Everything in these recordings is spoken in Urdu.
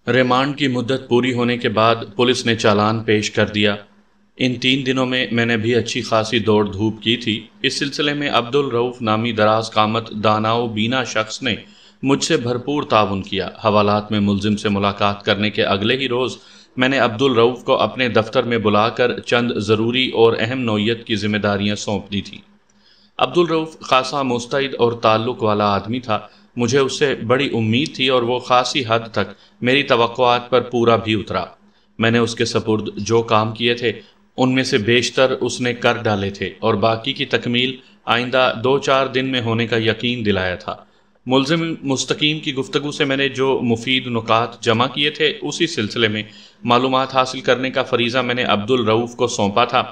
ریمانڈ کی مدت پوری ہونے کے بعد پولیس نے چالان پیش کر دیا۔ ان 3 دنوں میں نے بھی اچھی خاصی دوڑ دھوپ کی تھی۔ اس سلسلے میں عبدالرؤف نامی دراز قامت دانا و بینا شخص نے مجھ سے بھرپور تعاون کیا۔ حوالات میں ملزم سے ملاقات کرنے کے اگلے ہی روز میں نے عبدالرؤف کو اپنے دفتر میں بلا کر چند ضروری اور اہم نوعیت کی ذمہ داریاں سونپ دی تھیں۔ عبدالرؤف خاصا مستعد اور تعلق والا آدمی تھا۔ مجھے اس سے بڑی امید تھی اور وہ خاصی حد تک میری توقعات پر پورا بھی اترا۔ میں نے اس کے سپرد جو کام کیے تھے ان میں سے بیشتر اس نے کر ڈالے تھے اور باقی کی تکمیل آئندہ 2-4 دن میں ہونے کا یقین دلایا تھا۔ ملزم مستقیم کی گفتگو سے میں نے جو مفید نکات جمع کیے تھے اسی سلسلے میں معلومات حاصل کرنے کا فریضہ میں نے عبدالرؤف کو سونپا تھا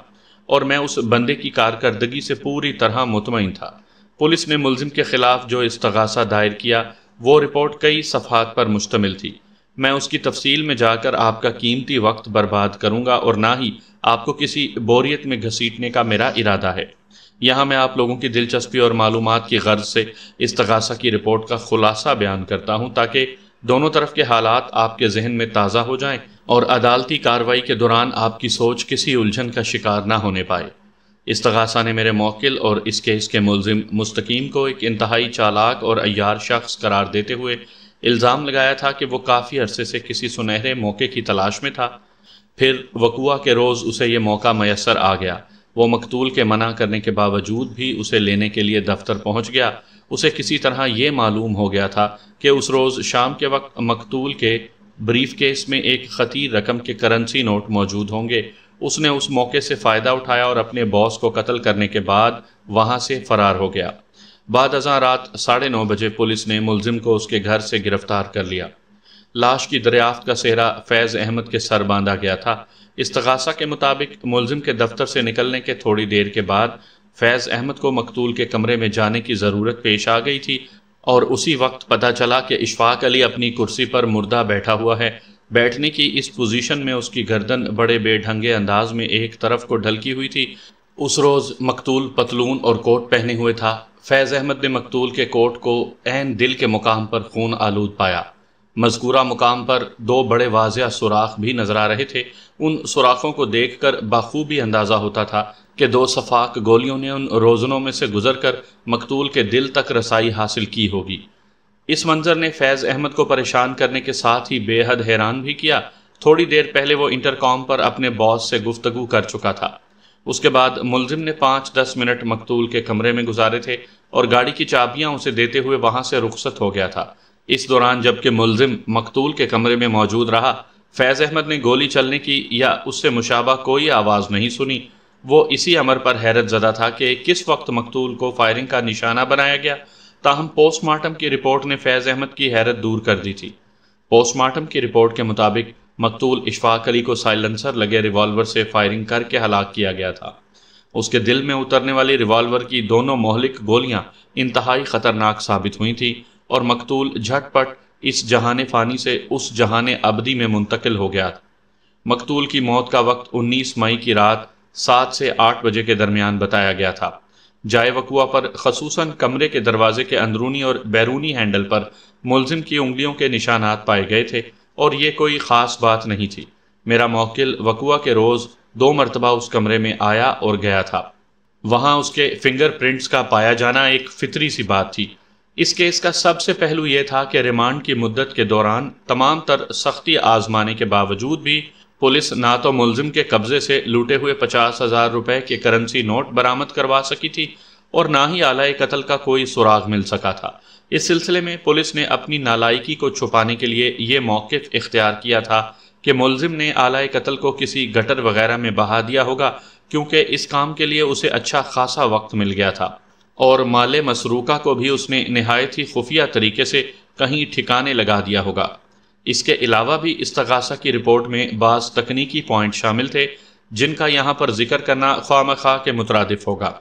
اور میں اس بندے کی کارکردگی سے پوری طرح مطمئن تھا۔ پولیس نے ملزم کے خلاف جو استغاثہ دائر کیا وہ رپورٹ کئی صفحات پر مشتمل تھی۔ میں اس کی تفصیل میں جا کر آپ کا قیمتی وقت برباد کروں گا اور نہ ہی آپ کو کسی بوریت میں گھسیٹنے کا میرا ارادہ ہے۔ یہاں میں آپ لوگوں کی دلچسپی اور معلومات کی غرض سے استغاثہ کی رپورٹ کا خلاصہ بیان کرتا ہوں تاکہ دونوں طرف کے حالات آپ کے ذہن میں تازہ ہو جائیں اور عدالتی کارروائی کے دوران آپ کی سوچ کسی الجھن کا شکار نہ ہونے پائے۔ استغاثہ نے میرے موکل اور اس کیس کے ملزم مستقیم کو ایک انتہائی چالاک اور عیار شخص قرار دیتے ہوئے الزام لگایا تھا کہ وہ کافی عرصے سے کسی سنہرے موقع کی تلاش میں تھا۔ پھر وقوعہ کے روز اسے یہ موقع میسر آ گیا۔ وہ مقتول کے منع کرنے کے باوجود بھی اسے لینے کے لیے دفتر پہنچ گیا۔ اسے کسی طرح یہ معلوم ہو گیا تھا کہ اس روز شام کے وقت مقتول کے بریف کیس میں ایک خطیر رقم کے کرنسی نوٹ موجود ہوں گے۔ اس نے اس موقع سے فائدہ اٹھایا اور اپنے باس کو قتل کرنے کے بعد وہاں سے فرار ہو گیا۔ بعد ازاں رات 9:30 بجے پولیس نے ملزم کو اس کے گھر سے گرفتار کر لیا۔ لاش کی دریافت کا سہرا فیض احمد کے سر باندھا گیا تھا۔ استغاثہ کے مطابق ملزم کے دفتر سے نکلنے کے تھوڑی دیر کے بعد فیض احمد کو مقتول کے کمرے میں جانے کی ضرورت پیش آ گئی تھی اور اسی وقت پتہ چلا کہ اشفاق علی اپنی کرسی پر مردہ بیٹھا ہوا ہے۔ بیٹھنے کی اس پوزیشن میں اس کی گردن بڑے بے ڈھنگے انداز میں ایک طرف کو ڈھلکی ہوئی تھی۔ اس روز مقتول پتلون اور کوٹ پہنے ہوئے تھا۔ فیض احمد نے مقتول کے کوٹ کو عین دل کے مقام پر خون آلود پایا۔ مذکورہ مقام پر 2 بڑے واضح سوراخ بھی نظر آ رہے تھے۔ ان سوراخوں کو دیکھ کر بخوبی اندازہ ہوتا تھا کہ 2 سفاک گولیوں نے ان روزنوں میں سے گزر کر مقتول کے دل تک رسائی حاصل کی ہوگی۔ اس منظر نے فیض احمد کو پریشان کرنے کے ساتھ ہی بے حد حیران بھی کیا۔ تھوڑی دیر پہلے وہ انٹرکام پر اپنے باس سے گفتگو کر چکا تھا۔ اس کے بعد ملزم نے 5-10 منٹ مقتول کے کمرے میں گزارے تھے اور گاڑی کی چابیاں اسے دیتے ہوئے وہاں سے رخصت ہو گیا تھا۔ اس دوران جبکہ ملزم مقتول کے کمرے میں موجود رہا، فیض احمد نے گولی چلنے کی یا اس سے مشابہ کوئی آواز نہیں سنی۔ وہ اسی امر پر حیرت زدہ تھا کہ کس وقت مقتول کو فائرنگ کا نشانہ بنایا گیا۔ تاہم پوسٹ مارٹم کی رپورٹ نے فیض احمد کی حیرت دور کر دی تھی۔ پوسٹ مارٹم کی رپورٹ کے مطابق مقتول اشفاق علی کو سائلنسر لگے ریوالور سے فائرنگ کر کے ہلاک کیا گیا تھا۔ اس کے دل میں اترنے والی ریوالور کی دونوں مہلک گولیاں انتہائی خطرناک ثابت ہوئی تھیں اور مقتول جھٹ پٹ اس جہان فانی سے اس جہان ابدی میں منتقل ہو گیا تھا۔ مقتول کی موت کا وقت 19 مئی کی رات 7 سے 8 بجے کے درمیان بتایا گیا تھا۔ جائے وقوع پر خصوصاً کمرے کے دروازے کے اندرونی اور بیرونی ہینڈل پر ملزم کی انگلیوں کے نشانات پائے گئے تھے اور یہ کوئی خاص بات نہیں تھی۔ میرا موکل وقوع کے روز 2 مرتبہ اس کمرے میں آیا اور گیا تھا۔ وہاں اس کے فنگر پرنٹس کا پایا جانا ایک فطری سی بات تھی۔ اس کیس کا سب سے پہلو یہ تھا کہ ریمانڈ کی مدت کے دوران تمام تر سختی آزمانے کے باوجود بھی پولیس نہ تو ملزم کے قبضے سے لوٹے ہوئے 50,000 روپے کے کرنسی نوٹ برآمد کروا سکی تھی اور نہ ہی آلہ قتل کا کوئی سراغ مل سکا تھا۔ اس سلسلے میں پولیس نے اپنی نالائکی کو چھپانے کے لیے یہ موقف اختیار کیا تھا کہ ملزم نے آلہ قتل کو کسی گٹر وغیرہ میں بہا دیا ہوگا، کیونکہ اس کام کے لیے اسے اچھا خاصا وقت مل گیا تھا اور مال مسروقہ کو بھی اس نے نہایت ہی خفیہ طریقے سے کہیں ٹھکانے لگا دیا ہوگا۔ اس کے علاوہ بھی استغاثہ کی رپورٹ میں بعض تکنیکی پوائنٹ شامل تھے جن کا یہاں پر ذکر کرنا خواہ مخواہ کے مترادف ہوگا،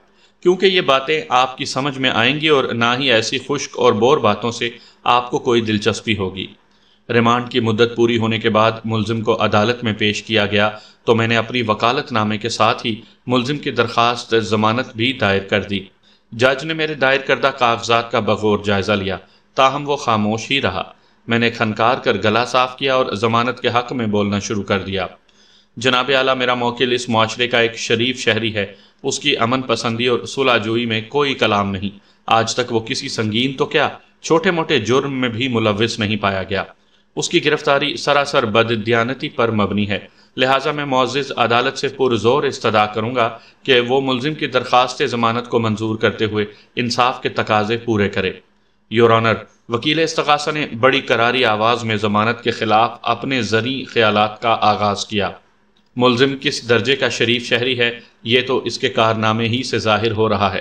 کیونکہ یہ باتیں آپ کی سمجھ میں آئیں گی اور نہ ہی ایسی خشک اور بور باتوں سے آپ کو کوئی دلچسپی ہوگی۔ ریمانڈ کی مدت پوری ہونے کے بعد ملزم کو عدالت میں پیش کیا گیا تو میں نے اپنی وکالت نامے کے ساتھ ہی ملزم کی درخواست ضمانت بھی دائر کر دی۔ جج نے میرے دائر کردہ کاغذات کا بغور جائزہ لیا، تاہم وہ خاموش ہی رہا۔ میں نے کھنکار کر گلا صاف کیا اور ضمانت کے حق میں بولنا شروع کر دیا۔ جناب اعلیٰ، میرا موکل اس معاشرے کا ایک شریف شہری ہے، اس کی امن پسندی اور صلح جوئی میں کوئی کلام نہیں۔ آج تک وہ کسی سنگین تو کیا چھوٹے موٹے جرم میں بھی ملوث نہیں پایا گیا۔ اس کی گرفتاری سراسر بددیانتی پر مبنی ہے، لہٰذا میں معزز عدالت سے پرزور استدعا کروں گا کہ وہ ملزم کی درخواست ضمانت کو منظور کرتے ہوئے انصاف کے تقاضے پورے کرے۔ یور آنر، وکیل استغاثہ نے بڑی کراری آواز میں ضمانت کے خلاف اپنے زرعی خیالات کا آغاز کیا۔ ملزم کس درجے کا شریف شہری ہے یہ تو اس کے کارنامے ہی سے ظاہر ہو رہا ہے۔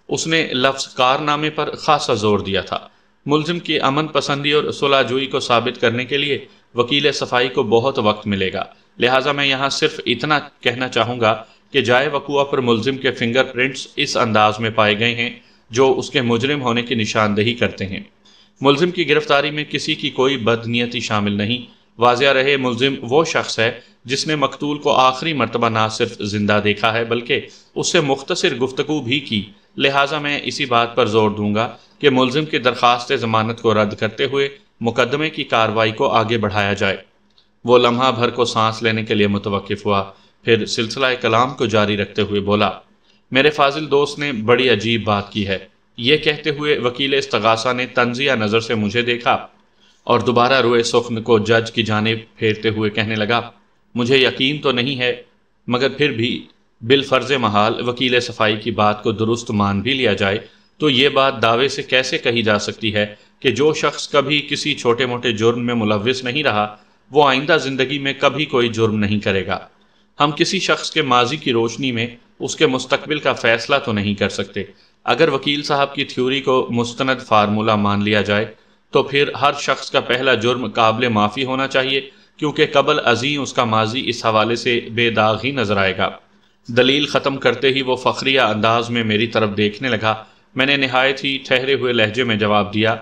اس نے لفظ کارنامے پر خاصا زور دیا تھا۔ ملزم کی امن پسندی اور صلح جوئی کو ثابت کرنے کے لیے وکیل صفائی کو بہت وقت ملے گا، لہٰذا میں یہاں صرف اتنا کہنا چاہوں گا کہ جائے وقوع پر ملزم کے فنگر پرنٹس اس انداز میں پائے گئے ہیں جو اس کے مجرم ہونے کی نشاندہی کرتے ہیں۔ ملزم کی گرفتاری میں کسی کی کوئی بدنیتی شامل نہیں۔ واضح رہے، ملزم وہ شخص ہے جس نے مقتول کو آخری مرتبہ نہ صرف زندہ دیکھا ہے بلکہ اس سے مختصر گفتگو بھی کی، لہٰذا میں اسی بات پر زور دوں گا کہ ملزم کی درخواست ضمانت کو رد کرتے ہوئے مقدمے کی کارروائی کو آگے بڑھایا جائے۔ وہ لمحہ بھر کو سانس لینے کے لیے متوقف ہوا، پھر سلسلہ کلام کو جاری رکھتے ہوئے بولا، میرے فاضل دوست نے بڑی عجیب بات کی ہے۔ یہ کہتے ہوئے وکیل استغاثہ نے طنزیہ نظر سے مجھے دیکھا اور دوبارہ روئے سخن کو جج کی جانب پھیرتے ہوئے کہنے لگا، مجھے یقین تو نہیں ہے مگر پھر بھی بالفرض محال وکیل صفائی کی بات کو درست مان بھی لیا جائے تو یہ بات دعوے سے کیسے کہی جا سکتی ہے کہ جو شخص کبھی کسی چھوٹے موٹے جرم میں ملوث نہیں رہا وہ آئندہ زندگی میں کبھی کوئی جرم نہیں کرے گا۔ ہم کسی شخص کے ماضی کی روشنی میں اس کے مستقبل کا فیصلہ تو نہیں کر سکتے۔ اگر وکیل صاحب کی تھیوری کو مستند فارمولہ مان لیا جائے تو پھر ہر شخص کا پہلا جرم قابل معافی ہونا چاہیے، کیونکہ قبل ازیں اس کا ماضی اس حوالے سے بے داغ ہی نظر آئے گا۔ دلیل ختم کرتے ہی وہ فخریہ انداز میں میری طرف دیکھنے لگا۔ میں نے نہایت ہی ٹھہرے ہوئے لہجے میں جواب دیا،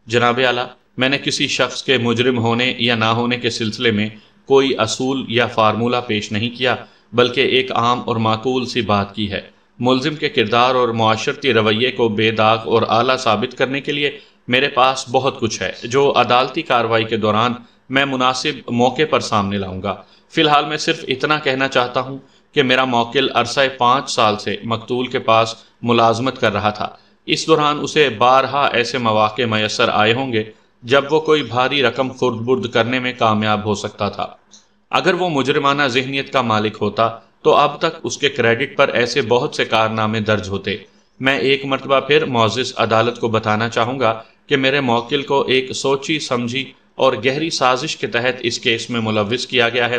جناب اعلیٰ، میں نے کسی شخص کے مجرم ہونے یا نہ ہونے کے سلسلے میں کوئی اصول یا فارمولہ پیش نہیں کیا، بلکہ ایک عام اور معقول سی بات کی ہے۔ ملزم کے کردار اور معاشرتی رویے کو بے داغ اور اعلیٰ ثابت کرنے کے لیے میرے پاس بہت کچھ ہے جو عدالتی کارروائی کے دوران میں مناسب موقع پر سامنے لاؤں گا۔ فی الحال میں صرف اتنا کہنا چاہتا ہوں کہ میرا موکل عرصہ 5 سال سے مقتول کے پاس ملازمت کر رہا تھا۔ اس دوران اسے بارہا ایسے مواقع میسر آئے ہوں گے جب وہ کوئی بھاری رقم خرد برد کرنے میں کامیاب ہو سکتا تھا۔ اگر وہ مجرمانہ ذہنیت کا مالک ہوتا تو اب تک اس کے کریڈٹ پر ایسے بہت سے کارنامے درج ہوتے۔ میں ایک مرتبہ پھر معزز عدالت کو بتانا چاہوں گا کہ میرے موکل کو ایک سوچی سمجھی اور گہری سازش کے تحت اس کیس میں ملوث کیا گیا ہے،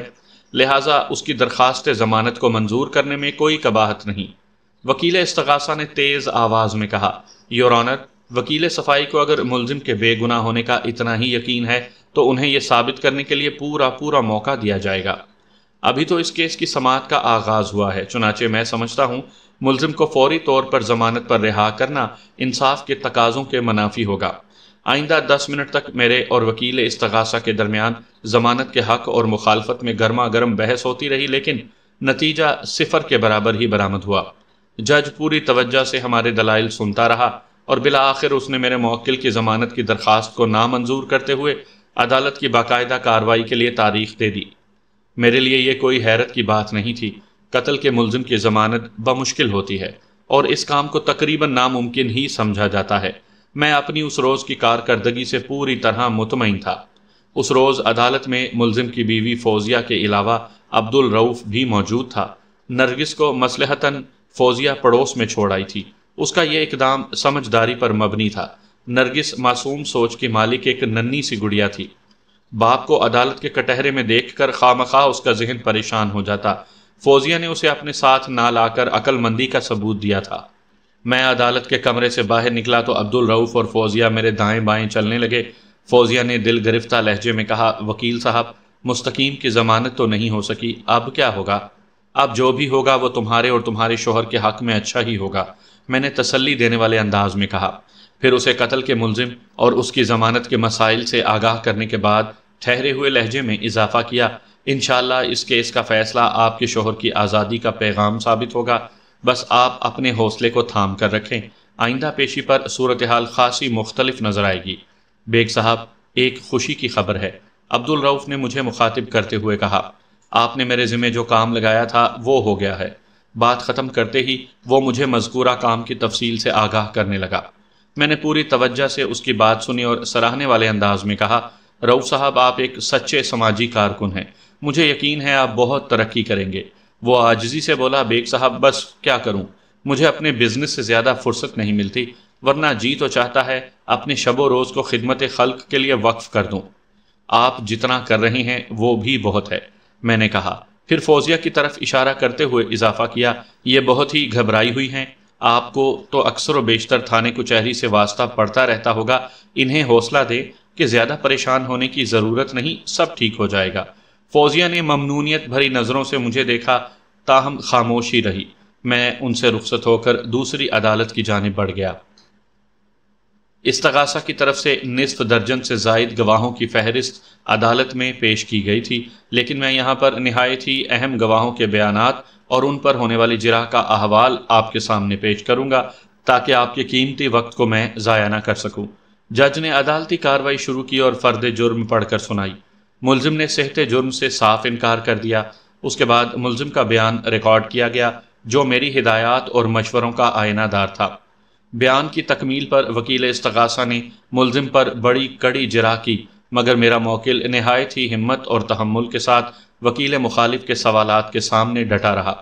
لہٰذا اس کی درخواست ضمانت کو منظور کرنے میں کوئی قباحت نہیں۔ وکیل استغاثہ نے تیز آواز میں کہا، یور آنر، وکیل صفائی کو اگر ملزم کے بے گناہ ہونے کا اتنا ہی یقین ہے تو انہیں یہ ثابت کرنے کے لیے پورا موقع دیا جائے گا۔ ابھی تو اس کیس کی سماعت کا آغاز ہوا ہے، چنانچہ میں سمجھتا ہوں ملزم کو فوری طور پر ضمانت پر رہا کرنا انصاف کے تقاضوں کے منافی ہوگا۔ آئندہ 10 منٹ تک میرے اور وکیل استغاثہ کے درمیان ضمانت کے حق اور مخالفت میں گرما گرم بحث ہوتی رہی، لیکن نتیجہ 0 کے برابر ہی برآمد ہوا۔ جج پوری توجہ سے ہمارے دلائل سنتا رہا اور بالآخر اس نے میرے موکل کی ضمانت کی درخواست کو نامنظور کرتے ہوئے عدالت کی باقاعدہ کارروائی کے لیے تاریخ دے دی۔ میرے لیے یہ کوئی حیرت کی بات نہیں تھی۔ قتل کے ملزم کی ضمانت بمشکل ہوتی ہے اور اس کام کو تقریباً ناممکن ہی سمجھا جاتا ہے۔ میں اپنی اس روز کی کارکردگی سے پوری طرح مطمئن تھا۔ اس روز عدالت میں ملزم کی بیوی فوزیہ کے علاوہ عبدالرؤف بھی موجود تھا۔ نرگس کو مصلحتاً فوزیہ پڑوس میں چھوڑ آئی تھی۔ اس کا یہ اقدام سمجھداری پر مبنی تھا۔ نرگس معصوم سوچ کی مالک ایک ننھی سی گڑیا تھی۔ باپ کو عدالت کے کٹہرے میں دیکھ کر خواہ اس کا ذہن پریشان ہو جاتا۔ فوزیہ نے اسے اپنے ساتھ نہ لا کر عقل مندی کا ثبوت دیا تھا۔ میں عدالت کے کمرے سے باہر نکلا تو عبدالرؤف اور فوزیہ میرے دائیں بائیں چلنے لگے۔ فوزیہ نے دل گرفتہ لہجے میں کہا، وکیل صاحب، مستقیم کی ضمانت تو نہیں ہو سکی، اب کیا ہوگا؟ اب جو بھی ہوگا وہ تمہارے اور تمہارے شوہر کے حق میں اچھا ہی ہوگا، میں نے تسلی دینے والے انداز میں کہا۔ پھر اسے قتل کے ملزم اور اس کی ضمانت کے مسائل سے آگاہ کرنے کے بعد ٹھہرے ہوئے لہجے میں اضافہ کیا، انشاءاللہ اس کیس کا فیصلہ آپ کے شوہر کی آزادی کا پیغام ثابت ہوگا، بس آپ اپنے حوصلے کو تھام کر رکھیں، آئندہ پیشی پر صورتحال خاصی مختلف نظر آئے گی۔ بیگ صاحب، ایک خوشی کی خبر ہے، عبدالرؤف نے مجھے مخاطب کرتے ہوئے کہا۔ آپ نے میرے ذمہ جو کام لگایا تھا وہ ہو گیا ہے۔ بات ختم کرتے ہی وہ مجھے مذکورہ کام کی تفصیل سے آگاہ کرنے لگا۔ میں نے پوری توجہ سے اس کی بات سنی اور سراہنے والے انداز میں کہا، رؤوف صاحب آپ ایک سچے سماجی کارکن ہیں، مجھے یقین ہے آپ بہت ترقی کریں گے۔ وہ عاجزی سے بولا، بیگ صاحب بس کیا کروں، مجھے اپنے بزنس سے زیادہ فرصت نہیں ملتی، ورنہ جی تو چاہتا ہے اپنے شب و روز کو خدمت خلق کے لیے وقف کر دوں۔ آپ جتنا کر رہے ہیں وہ بھی بہت ہے، میں نے کہا۔ پھر فوزیہ کی طرف اشارہ کرتے ہوئے اضافہ کیا، یہ بہت ہی گھبرائی ہوئی ہیں، آپ کو تو اکثر و بیشتر تھانے کچہری سے واسطہ پڑتا رہتا ہوگا، انہیں حوصلہ دے کہ زیادہ پریشان ہونے کی ضرورت نہیں، سب ٹھیک ہو جائے گا۔ فوزیہ نے ممنونیت بھری نظروں سے مجھے دیکھا، تاہم خاموش ہی رہی۔ میں ان سے رخصت ہو کر دوسری عدالت کی جانب بڑھ گیا۔ استغاثہ کی طرف سے نصف درجن سے زائد گواہوں کی فہرست عدالت میں پیش کی گئی تھی، لیکن میں یہاں پر نہایت ہی اہم گواہوں کے بیانات اور ان پر ہونے والی جرح کا احوال آپ کے سامنے پیش کروں گا تاکہ آپ کے قیمتی وقت کو میں ضائع نہ کر سکوں۔ جج نے عدالتی کارروائی شروع کی اور فرد جرم پڑھ کر سنائی۔ ملزم نے صحت جرم سے صاف انکار کر دیا۔ اس کے بعد ملزم کا بیان ریکارڈ کیا گیا جو میری ہدایات اور مشوروں کا آئینہ دار تھا۔ بیان کی تکمیل پر وکیل استغاثہ نے ملزم پر بڑی کڑی جرح کی، مگر میرا موکل نہایت ہی ہمت اور تحمل کے ساتھ وکیل مخالف کے سوالات کے سامنے ڈٹا رہا۔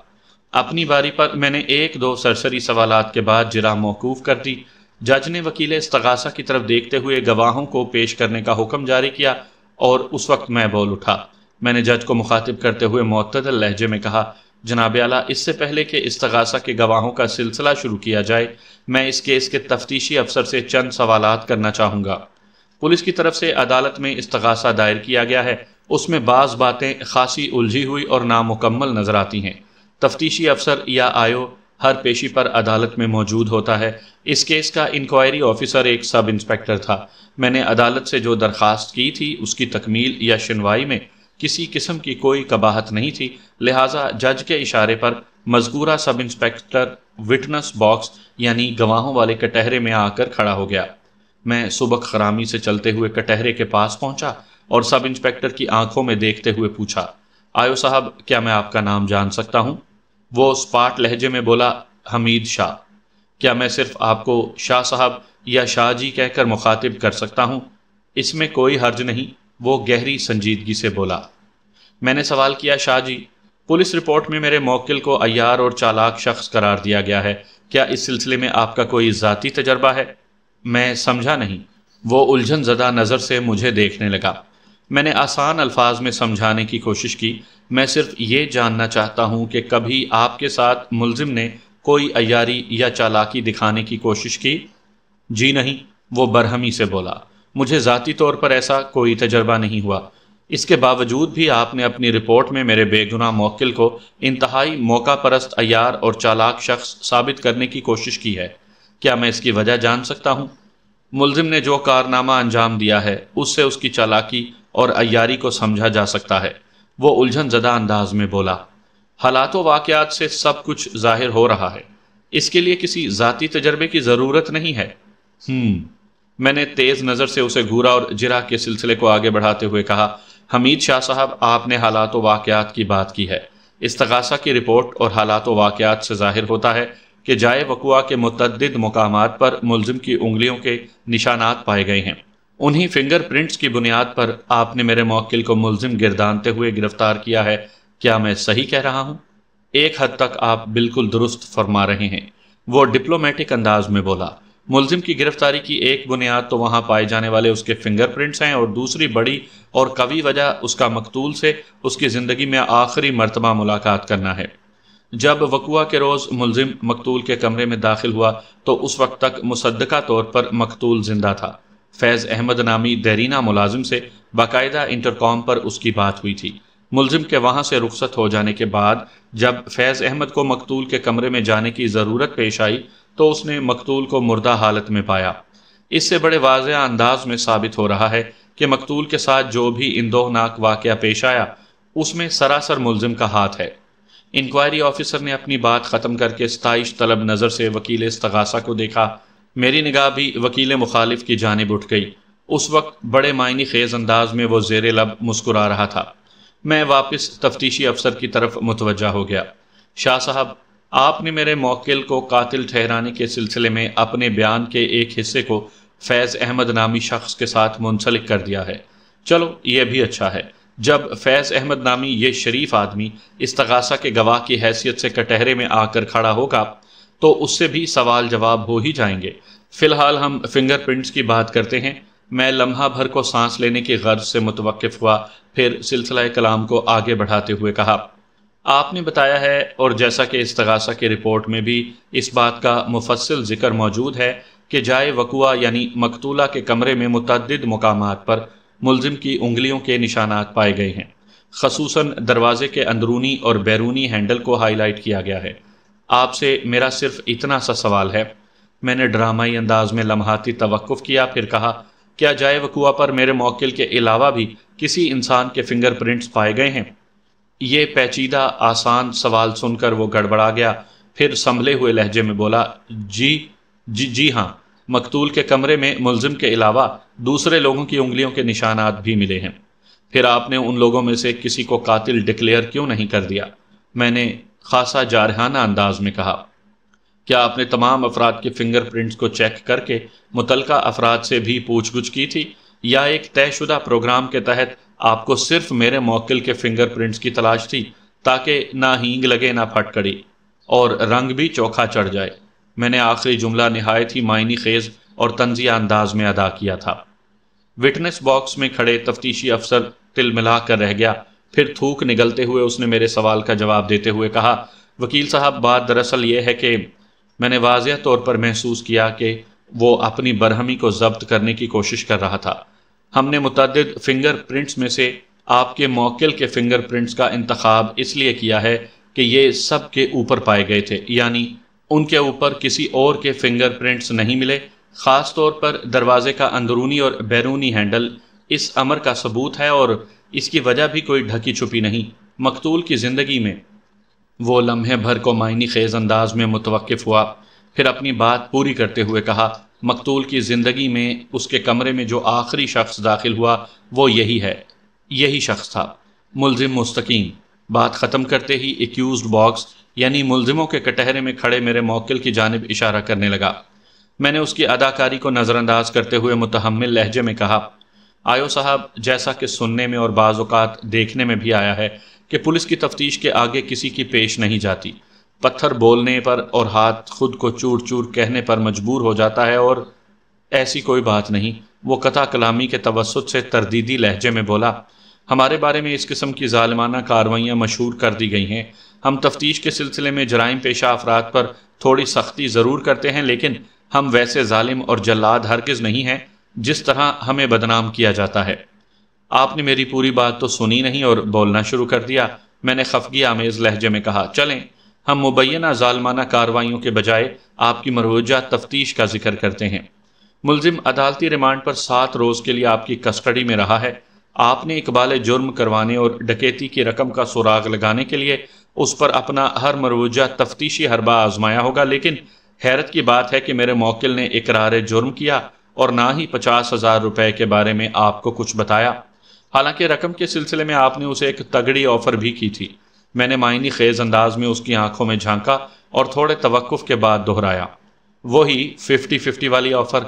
اپنی باری پر میں نے ایک دو سرسری سوالات کے بعد جرح موقوف کر دی۔ جج نے وکیل استغاثہ کی طرف دیکھتے ہوئے گواہوں کو پیش کرنے کا حکم جاری کیا اور اس وقت میں بول اٹھا۔ میں نے جج کو مخاطب کرتے ہوئے معتدل لہجے میں کہا، جناب اعلیٰ، اس سے پہلے کہ استغاثہ کے گواہوں کا سلسلہ شروع کیا جائے، میں اس کیس کے تفتیشی افسر سے چند سوالات کرنا چاہوں گا۔ پولیس کی طرف سے عدالت میں استغاثہ دائر کیا گیا ہے، اس میں بعض باتیں خاصی الجھی ہوئی اور نامکمل نظر آتی ہیں۔ تفتیشی افسر یا آئیو ہر پیشی پر عدالت میں موجود ہوتا ہے۔ اس کیس کا انکوائری آفیسر ایک سب انسپیکٹر تھا۔ میں نے عدالت سے جو درخواست کی تھی اس کی تکمیل یا شنوائی میں کسی قسم کی کوئی قباحت نہیں تھی، لہٰذا جج کے اشارے پر مذکورہ سب انسپیکٹر وٹنس باکس یعنی گواہوں والے کٹہرے میں آ کر کھڑا ہو گیا۔ میں سبک خرامی سے چلتے ہوئے کٹہرے کے پاس پہنچا اور سب انسپیکٹر کی آنکھوں میں دیکھتے ہوئے پوچھا، آئیو صاحب، کیا میں آپ کا نام جان سکتا ہوں؟ وہ اسپاٹ لہجے میں بولا، حمید شاہ۔ کیا میں صرف آپ کو شاہ صاحب یا شاہ جی کہہ کر مخاطب کر سکتا ہوں؟ اس میں کوئی حرج نہیں، وہ گہری سنجیدگی سے بولا۔ میں نے سوال کیا، شاہ جی، پولیس رپورٹ میں میرے موکل کو عیار اور چالاک شخص قرار دیا گیا ہے، کیا اس سلسلے میں آپ کا کوئی ذاتی تجربہ ہے؟ میں سمجھا نہیں۔ وہ الجھن زدہ نظر سے مجھے دیکھنے لگا۔ میں نے آسان الفاظ میں سمجھانے کی کوشش کی، میں صرف یہ جاننا چاہتا ہوں کہ کبھی آپ کے ساتھ ملزم نے کوئی عیاری یا چالاکی دکھانے کی کوشش کی؟ جی نہیں، وہ برہمی سے بولا، مجھے ذاتی طور پر ایسا کوئی تجربہ نہیں ہوا۔ اس کے باوجود بھی آپ نے اپنی رپورٹ میں میرے بے گناہ موکل کو انتہائی موقع پرست عیار اور چالاک شخص ثابت کرنے کی کوشش کی ہے، کیا میں اس کی وجہ جان سکتا ہوں؟ ملزم نے جو کارنامہ انجام دیا ہے اس سے اس کی چالاکی اور عیاری کو سمجھا جا سکتا ہے، وہ الجھن زدہ انداز میں بولا۔ حالات و واقعات سے سب کچھ ظاہر ہو رہا ہے، اس کے لیے کسی ذاتی تجربے کی ضرورت نہیں ہے۔ میں نے تیز نظر سے اسے گھورا اور جرح کے سلسلے کو آگے بڑھاتے ہوئے کہا، حمید شاہ صاحب، آپ نے حالات و واقعات کی بات کی ہے۔ استغاثہ کی رپورٹ اور حالات و واقعات سے ظاہر ہوتا ہے کہ جائے وقوع کے متعدد مقامات پر ملزم کی انگلیوں کے نشانات پائے گئے ہیں۔ انہی فنگر پرنٹس کی بنیاد پر آپ نے میرے موکل کو ملزم گردانتے ہوئے گرفتار کیا ہے، کیا میں صحیح کہہ رہا ہوں؟ ایک حد تک آپ بالکل درست فرما رہے ہیں، وہ ڈپلومیٹک انداز میں بولا۔ ملزم کی گرفتاری کی ایک بنیاد تو وہاں پائے جانے والے اس کے فنگر پرنٹس ہیں، اور دوسری بڑی اور قوی وجہ اس کا مقتول سے اس کی زندگی میں آخری مرتبہ ملاقات کرنا ہے۔ جب وقوع کے روز ملزم مقتول کے کمرے میں داخل ہوا تو اس وقت تک مصدقہ طور پر مقتول زندہ تھا۔ فیض احمد نامی دیرینہ ملازم سے باقاعدہ انٹرکام پر اس کی بات ہوئی تھی۔ ملزم کے وہاں سے رخصت ہو جانے کے بعد جب فیض احمد کو مقتول کے کمرے میں جانے کی ضرورت پیش آئی تو اس نے مقتول کو مردہ حالت میں پایا۔ اس سے بڑے واضح انداز میں ثابت ہو رہا ہے کہ مقتول کے ساتھ جو بھی اندوہناک واقعہ پیش آیا اس میں سراسر ملزم کا ہاتھ ہے۔ انکوائری آفیسر نے اپنی بات ختم کر کے ستائش طلب نظر سے وکیل استغاثہ کو دیکھا۔ میری نگاہ بھی وکیل مخالف کی جانب اٹھ گئی۔ اس وقت بڑے معنی خیز انداز میں وہ زیر لب مسکرا رہا تھا۔ میں واپس تفتیشی افسر کی طرف متوجہ ہو گیا۔ شاہ صاحب، آپ نے میرے موکل کو قاتل ٹھہرانے کے سلسلے میں اپنے بیان کے ایک حصے کو فیض احمد نامی شخص کے ساتھ منسلک کر دیا ہے۔ چلو یہ بھی اچھا ہے۔ جب فیض احمد نامی یہ شریف آدمی استغاثہ کے گواہ کی حیثیت سے کٹہرے میں آ کر کھڑا ہوگا تو اس سے بھی سوال جواب ہو ہی جائیں گے۔ فی الحال ہم فنگر پرنٹس کی بات کرتے ہیں۔ میں لمحہ بھر کو سانس لینے کی غرض سے متوقف ہوا، پھر سلسلہ کلام کو آگے بڑھاتے ہوئے کہا، آپ نے بتایا ہے، اور جیسا کہ استغاثہ کی رپورٹ میں بھی اس بات کا مفصل ذکر موجود ہے کہ جائے وقوع یعنی مقتولہ کے کمرے میں متعدد مقامات پر ملزم کی انگلیوں کے نشانات پائے گئے ہیں، خصوصاً دروازے کے اندرونی اور بیرونی ہینڈل کو ہائی لائٹ کیا گیا ہے۔ آپ سے میرا صرف اتنا سا سوال ہے۔ میں نے ڈرامائی انداز میں لمحاتی توقف کیا، پھر کہا، کیا جائے وقوع پر میرے موکل کے علاوہ بھی کسی انسان کے فنگر پرنٹس پائے گئے ہیں؟ یہ پیچیدہ آسان سوال سن کر وہ گڑبڑا گیا، پھر سنبھلے ہوئے لہجے میں بولا، جی ہاں، مقتول کے کمرے میں ملزم کے علاوہ دوسرے لوگوں کی انگلیوں کے نشانات بھی ملے ہیں۔ پھر آپ نے ان لوگوں میں سے کسی کو قاتل ڈکلیئر کیوں نہیں کر دیا؟ میں نے خاصا جارحانہ انداز میں کہا، کیا آپ نے تمام افراد کے فنگر پرنٹس کو چیک کر کے متعلقہ افراد سے بھی پوچھ گچھ کی تھی، یا ایک طے شدہ پروگرام کے تحت آپ کو صرف میرے موکل کے فنگر پرنٹس کی تلاش تھی تاکہ نہ ہینگ لگے نہ پھٹکڑی اور رنگ بھی چوکھا چڑھ جائے؟ میں نے آخری جملہ نہایت ہی معنی خیز اور طنزیہ انداز میں ادا کیا تھا۔ وٹنس باکس میں کھڑے تفتیشی افسر تل ملا کر رہ گیا، پھر تھوک نگلتے ہوئے اس نے میرے سوال کا جواب دیتے ہوئے کہا، وکیل صاحب، بات دراصل یہ ہے کہ میں نے واضح طور پر محسوس کیا کہ وہ اپنی برہمی کو ضبط کرنے کی کوشش کر رہا تھا۔ ہم نے متعدد فنگر پرنٹس میں سے آپ کے موکل کے فنگر پرنٹس کا انتخاب اس لیے کیا ہے کہ یہ سب کے اوپر پائے گئے تھے، یعنی ان کے اوپر کسی اور کے فنگر پرنٹس نہیں ملے۔ خاص طور پر دروازے کا اندرونی اور بیرونی ہینڈل اس امر کا ثبوت ہے، اور اس کی وجہ بھی کوئی ڈھکی چھپی نہیں۔ مقتول کی زندگی میں، وہ لمحے بھر کو معنی خیز انداز میں متوقف ہوا، پھر اپنی بات پوری کرتے ہوئے کہا، مقتول کی زندگی میں اس کے کمرے میں جو آخری شخص داخل ہوا وہ یہی شخص تھا، ملزم مستقیم۔ بات ختم کرتے ہی ایکیوزڈ باکس یعنی ملزموں کے کٹہرے میں کھڑے میرے موکل کی جانب اشارہ کرنے لگا۔ میں نے اس کی اداکاری کو نظر انداز کرتے ہوئے متحمل لہجے میں کہا، آیو صاحب، جیسا کہ سننے میں اور بعض اوقات دیکھنے میں بھی آیا ہے کہ پولیس کی تفتیش کے آگے کسی کی پیش نہیں جاتی، پتھر بولنے پر اور ہاتھ خود کو چور چور کہنے پر مجبور ہو جاتا ہے، اور ایسی کوئی بات نہیں۔ وہ قطع کلامی کے توسط سے تردیدی لہجے میں بولا، ہمارے بارے میں اس قسم کی ظالمانہ کارروائیاں مشہور کر دی گئی ہیں۔ ہم تفتیش کے سلسلے میں جرائم پیشہ افراد پر تھوڑی سختی ضرور کرتے ہیں، لیکن ہم ویسے ظالم اور جلاد ہرگز نہیں ہیں جس طرح ہمیں بدنام کیا جاتا ہے۔ آپ نے میری پوری بات تو سنی نہیں اور بولنا شروع کر دیا۔ میں نے خفگی آمیز لہجے میں کہا، چلیں ہم مبینہ ظالمانہ کارروائیوں کے بجائے آپ کی مروجہ تفتیش کا ذکر کرتے ہیں۔ ملزم عدالتی ریمانڈ پر 7 روز کے لیے آپ کی کسٹڈی میں رہا ہے۔ آپ نے اقبال جرم کروانے اور ڈکیتی کی رقم کا سراغ لگانے کے لیے اس پر اپنا ہر مروجہ تفتیشی حربہ آزمایا ہوگا، لیکن حیرت کی بات ہے کہ میرے موکل نے اقرار جرم کیا اور نہ ہی 50,000 روپے کے بارے میں آپ کو کچھ بتایا، حالانکہ رقم کے سلسلے میں آپ نے اسے ایک تگڑی آفر بھی کی تھی۔ میں نے معنی خیز انداز میں اس کی آنکھوں میں جھانکا اور تھوڑے توقف کے بعد دہرایا، وہی 50-50 والی آفر۔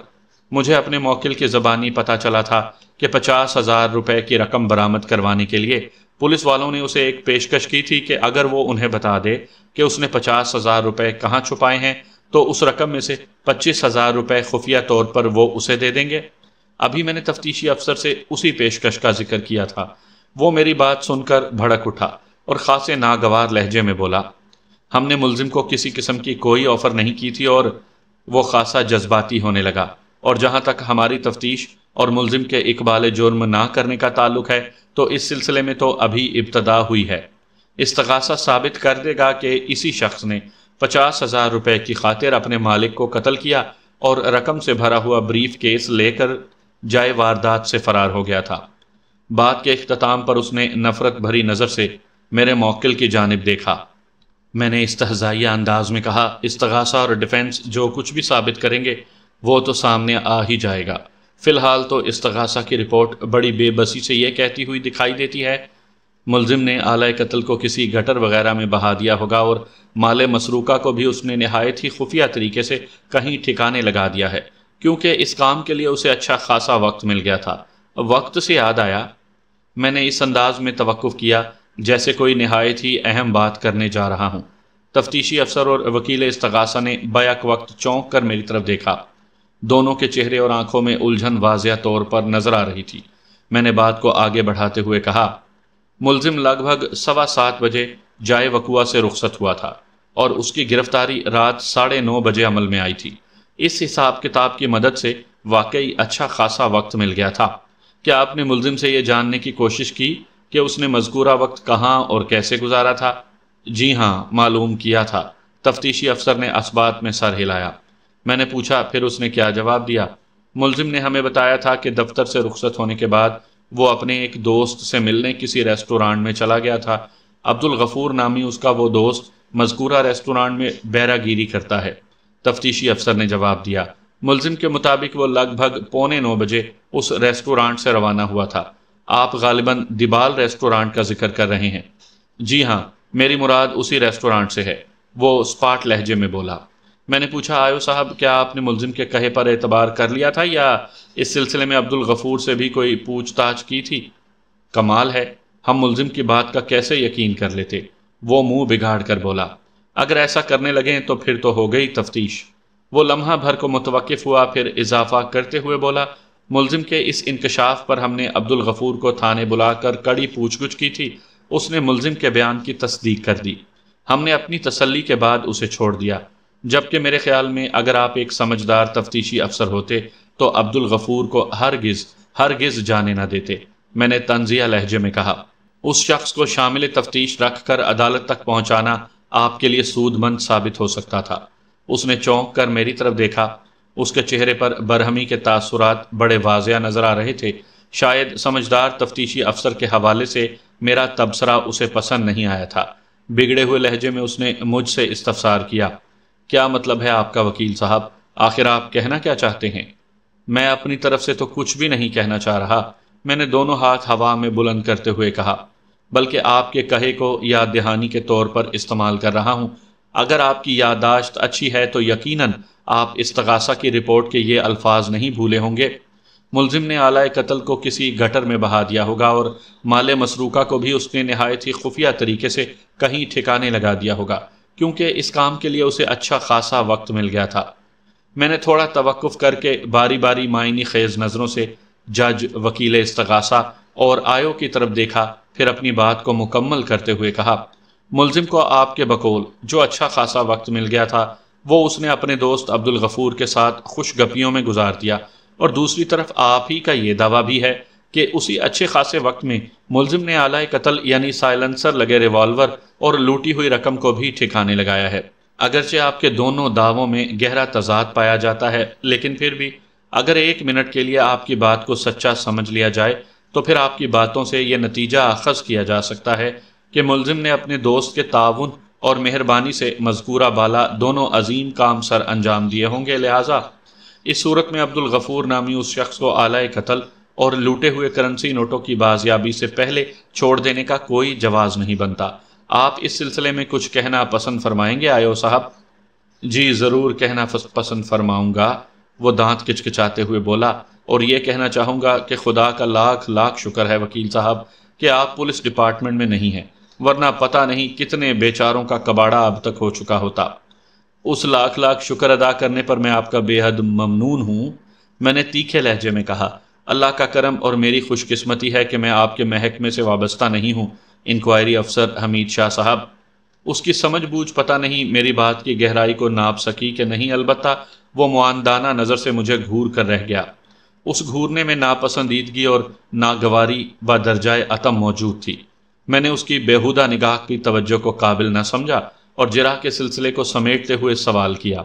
مجھے اپنے موکل کی زبانی پتہ چلا تھا کہ 50,000 روپے کی رقم برآمد کروانے کے لیے پولیس والوں نے اسے ایک پیشکش کی تھی کہ اگر وہ انہیں بتا دے کہ اس نے 50,000 روپے کہاں چھپائے ہیں تو اس رقم میں سے 25,000 روپے خفیہ طور پر وہ اسے دے دیں گے۔ ابھی میں نے تفتیشی افسر سے اسی پیشکش کا ذکر کیا تھا۔ وہ میری بات سن کر بھڑک اٹھا اور خاصے ناگوار لہجے میں بولا، ہم نے ملزم کو کسی قسم کی کوئی آفر نہیں کی تھی۔ اور وہ خاصا جذباتی ہونے لگا، اور جہاں تک ہماری تفتیش اور ملزم کے اقبال جرم نہ کرنے کا تعلق ہے تو اس سلسلے میں تو ابھی ابتدا ہوئی ہے۔ استغاثہ ثابت کر دے گا کہ اسی شخص نے 50,000 روپے کی خاطر اپنے مالک کو قتل کیا اور رقم سے بھرا ہوا بریف کیس لے کر جائے واردات سے فرار ہو گیا تھا۔ بات کے اختتام پر اس نے نفرت بھری نظر سے میرے موکل کی جانب دیکھا۔ میں نے استہزائیہ انداز میں کہا، استغاثہ اور ڈیفنس جو کچھ بھی ثابت کریں گے وہ تو سامنے آ ہی جائے گا۔ فی الحال تو استغاثہ کی رپورٹ بڑی بے بسی سے یہ کہتی ہوئی دکھائی دیتی ہے ملزم نے آلۂ قتل کو کسی گٹر وغیرہ میں بہا دیا ہوگا اور مال مسروقہ کو بھی اس نے نہایت ہی خفیہ طریقے سے کہیں ٹھکانے لگا دیا ہے، کیونکہ اس کام کے لیے اسے اچھا خاصا وقت مل گیا تھا۔ وقت سے یاد آیا، میں نے اس انداز میں توقف کیا جیسے کوئی نہایت ہی اہم بات کرنے جا رہا ہوں۔ تفتیشی افسر اور وکیل استغاثہ نے بیک وقت چونک کر میری طرف دیکھا۔ دونوں کے چہرے اور آنکھوں میں الجھن واضح طور پر نظر آ رہی تھی۔ میں نے بات کو آگے بڑھاتے ہوئے کہا، ملزم لگ بھگ 7:15 بجے جائے وقوع سے رخصت ہوا تھا اور اس کی گرفتاری رات 9:30 بجے عمل میں آئی تھی۔ اس حساب کتاب کی مدد سے واقعی اچھا خاصا وقت مل گیا تھا۔ کیا آپ نے ملزم سے یہ جاننے کی کوشش کی کہ اس نے مذکورہ وقت کہاں اور کیسے گزارا تھا؟ جی ہاں، معلوم کیا تھا۔ تفتیشی افسر نے اثبات میں سر ہلایا۔ میں نے پوچھا، پھر اس نے کیا جواب دیا؟ ملزم نے ہمیں بتایا تھا کہ دفتر سے رخصت ہونے کے بعد وہ اپنے ایک دوست سے ملنے کسی ریسٹورانٹ میں چلا گیا تھا۔ عبدالغفور نامی اس کا وہ دوست مذکورہ ریسٹورانٹ میں بیرہ گیری کرتا ہے۔ تفتیشی افسر نے جواب دیا۔ ملزم کے مطابق وہ لگ بھگ 8:45 بجے اس ریسٹورانٹ سے روانہ ہوا تھا۔ آپ غالباً دیبال ریسٹورانٹ کا ذکر کر رہے ہیں؟ جی ہاں، میری مراد اسی ریسٹورانٹ سے ہے، وہ اسپاٹ لہجے میں بولا۔ میں نے پوچھا، آیو صاحب، کیا آپ نے ملزم کے کہے پر اعتبار کر لیا تھا یا اس سلسلے میں عبدالغفور سے بھی کوئی پوچھ تاچھ کی تھی؟ کمال ہے، ہم ملزم کی بات کا کیسے یقین کر لیتے؟ وہ منہ بگاڑ کر بولا۔ اگر ایسا کرنے لگیں تو پھر تو ہو گئی تفتیش۔ وہ لمحہ بھر کو متوقف ہوا، پھر اضافہ کرتے ہوئے بولا، ملزم کے اس انکشاف پر ہم نے عبدالغفور کو تھانے بلا کر کڑی پوچھ گچھ کی تھی۔ اس نے ملزم کے بیان کی تصدیق کر دی۔ ہم نے اپنی تسلی کے بعد اسے چھوڑ دیا، جبکہ میرے خیال میں اگر آپ ایک سمجھدار تفتیشی افسر ہوتے تو عبدالغفور کو ہرگز جانے نہ دیتے۔ میں نے طنزیہ لہجے میں کہا، اس شخص کو شامل تفتیش رکھ کر عدالت تک پہنچانا آپ کے لیے سود مند ثابت ہو سکتا تھا۔ اس نے چونک کر میری طرف دیکھا۔ اس کے چہرے پر برہمی کے تاثرات بڑے واضح نظر آ رہے تھے۔ شاید سمجھدار تفتیشی افسر کے حوالے سے میرا تبصرہ اسے پسند نہیں آیا تھا۔ بگڑے ہوئے لہجے میں اس نے مجھ سے استفسار کیا، کیا مطلب ہے آپ کا وکیل صاحب؟ آخر آپ کہنا کیا چاہتے ہیں؟ میں اپنی طرف سے تو کچھ بھی نہیں کہنا چاہ رہا، میں نے دونوں ہاتھ ہوا میں بلند کرتے ہوئے کہا، بلکہ آپ کے کہے کو یاد دہانی کے طور پر استعمال کر رہا ہوں۔ اگر آپ کی یادداشت اچھی ہے تو یقیناً آپ استغاثہ کی رپورٹ کے یہ الفاظ نہیں بھولے ہوں گے، ملزم نے آلۂ قتل کو کسی گٹر میں بہا دیا ہوگا اور مال مسروقہ کو بھی اس نے نہایت ہی خفیہ طریقے سے کہیں ٹھکانے لگا دیا ہوگا، کیونکہ اس کام کے لیے اسے اچھا خاصا وقت مل گیا تھا۔ میں نے تھوڑا توقف کر کے باری باری معنی خیز نظروں سے جج، وکیل استغاثہ اور آیو کی طرف دیکھا، پھر اپنی بات کو مکمل کرتے ہوئے کہا، ملزم کو آپ کے بقول جو اچھا خاصا وقت مل گیا تھا وہ اس نے اپنے دوست عبدالغفور کے ساتھ خوش گپیوں میں گزار دیا، اور دوسری طرف آپ ہی کا یہ دعویٰ بھی ہے کہ اسی اچھے خاصے وقت میں ملزم نے آلۂ قتل یعنی سائلنسر لگے ریوالور اور لوٹی ہوئی رقم کو بھی ٹھکانے لگایا ہے۔ اگرچہ آپ کے دونوں دعووں میں گہرا تضاد پایا جاتا ہے، لیکن پھر بھی اگر ایک منٹ کے لیے آپ کی بات کو سچا سمجھ لیا جائے تو پھر آپ کی باتوں سے یہ نتیجہ اخذ کیا جا سکتا ہے کہ ملزم نے اپنے دوست کے تعاون اور مہربانی سے مذکورہ بالا دونوں عظیم کام سر انجام دیے ہوں گے، لہٰذا اس صورت میں عبدالغفور نامی اس شخص کو آلۂ قتل اور لوٹے ہوئے کرنسی نوٹوں کی بازیابی سے پہلے چھوڑ دینے کا کوئی جواز نہیں بنتا۔ آپ اس سلسلے میں کچھ کہنا پسند فرمائیں گے آیو صاحب؟ جی ضرور کہنا پسند فرماؤں گا، وہ دانت کچکچاتے ہوئے بولا، اور یہ کہنا چاہوں گا کہ خدا کا لاکھ لاکھ شکر ہے وکیل صاحب کہ آپ پولیس ڈپارٹمنٹ میں نہیں ہیں، ورنہ پتہ نہیں کتنے بیچاروں کا کباڑہ اب تک ہو چکا ہوتا۔ اس لاکھ لاکھ شکر ادا کرنے پر میں آپ کا بے حد ممنون ہوں، میں نے تیکھے لہجے میں کہا۔ اللہ کا کرم اور میری خوش قسمتی ہے کہ میں آپ کے محکمے سے وابستہ نہیں ہوں، انکوائری افسر حمید شاہ صاحب۔ اس کی سمجھ بوجھ پتہ نہیں میری بات کی گہرائی کو ناپ سکی کہ نہیں، البتہ وہ معاندانہ نظر سے مجھے گھور کر رہ گیا۔ اس گھورنے میں ناپسندیدگی اور ناگواری بدرجۂ عتم موجود تھی۔ میں نے اس کی بےہودہ نگاہ کی توجہ کو قابل نہ سمجھا اور جرح کے سلسلے کو سمیٹتے ہوئے سوال کیا،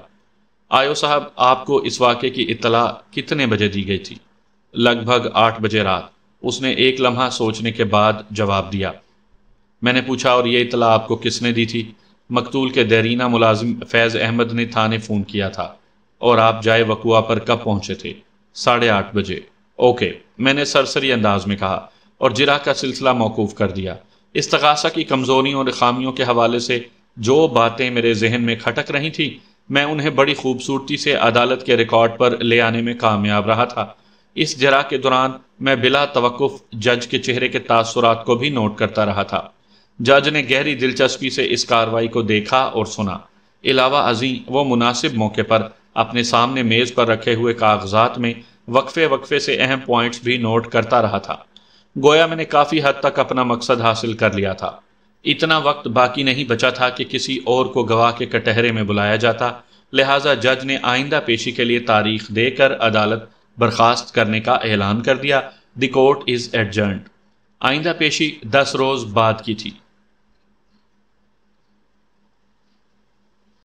آیو صاحب آپ کو اس واقعے کی اطلاع کتنے بجے دی گئی تھی؟ لگ بھگ 8 بجے رات، اس نے ایک لمحہ سوچنے کے بعد جواب دیا۔ میں نے پوچھا، اور یہ اطلاع آپ کو کس نے دی تھی؟ مقتول کے دیرینہ ملازم فیض احمد نے تھانے فون کیا تھا۔ اور آپ جائے وقوع پر کب پہنچے تھے؟ 8:30 بجے۔ اوکے، میں نے سرسری انداز میں کہا اور جرح کا سلسلہ موقوف کر دیا۔ استغاثہ کی کمزوریوں اور خامیوں کے حوالے سے جو باتیں میرے ذہن میں کھٹک رہی تھیں، میں انہیں بڑی خوبصورتی سے عدالت کے ریکارڈ پر لے آنے میں کامیاب رہا تھا۔ اس جرح کے دوران میں بلا توقف جج کے چہرے کے تاثرات کو بھی نوٹ کرتا رہا تھا۔ جج نے گہری دلچسپی سے اس کارروائی کو دیکھا اور سنا۔ علاوہ ازیں وہ مناسب موقع پر اپنے سامنے میز پر رکھے ہوئے کاغذات میں وقفے وقفے سے اہم پوائنٹس بھی نوٹ کرتا رہا تھا۔ گویا میں نے کافی حد تک اپنا مقصد حاصل کر لیا تھا۔ اتنا وقت باقی نہیں بچا تھا کہ کسی اور کو گواہ کے کٹہرے میں بلایا جاتا، لہٰذا جج نے آئندہ پیشی کے لیے تاریخ دے کر عدالت برخاست کرنے کا اعلان کر دیا۔ The court is adjourned. آئندہ پیشی 10 روز بعد کی تھی۔